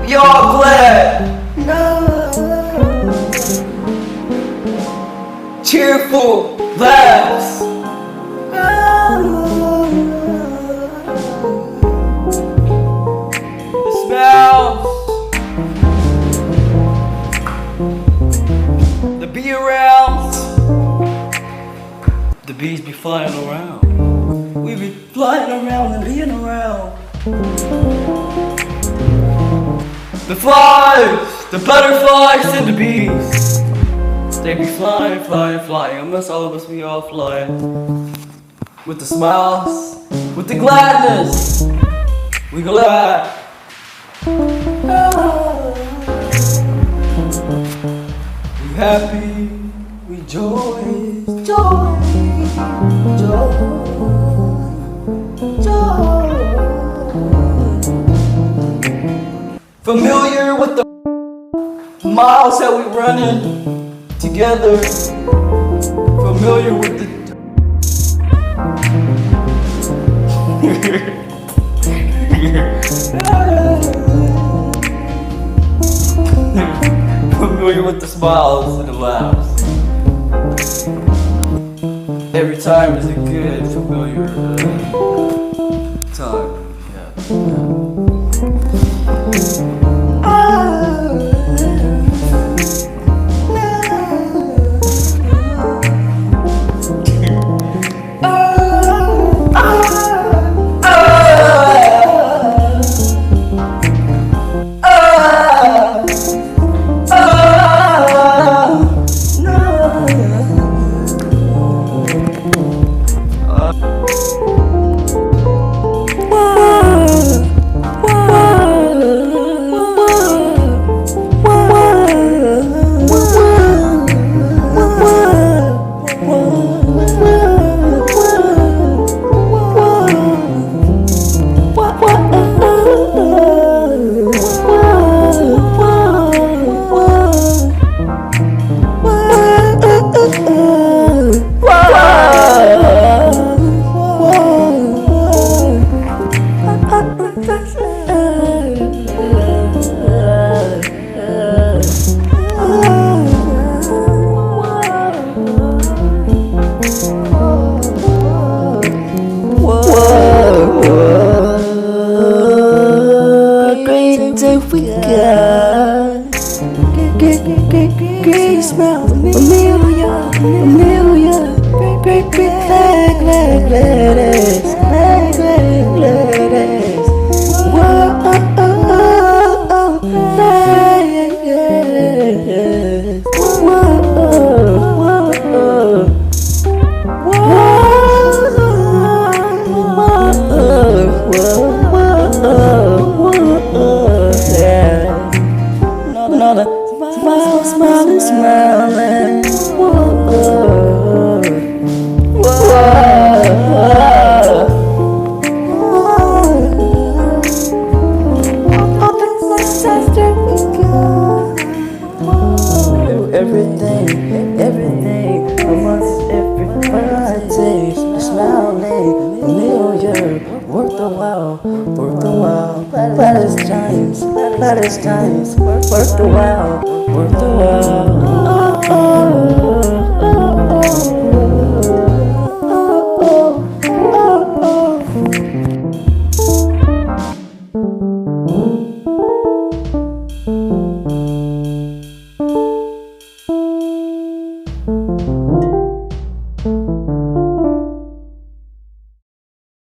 We all glad. Cheerful laughs. The smells. The bee around. The bees be flying around. We be flying around and being around. The flies, the butterflies and the bees. They be flying, flying, flying. Amongst all of us, we all flying. With the smiles, with the gladness. We glad. We happy, we joy, joy, joy, joy. Familiar with the miles that we running together. Familiar with the familiar with the smiles and the laughs. Every time is a good familiar time. Yeah. Great smell, Amelia, great big flag, ladies, whoa, smiling. Everything, amongst everybody, smiling, familiar, worth the while, Palestine's, worth the while,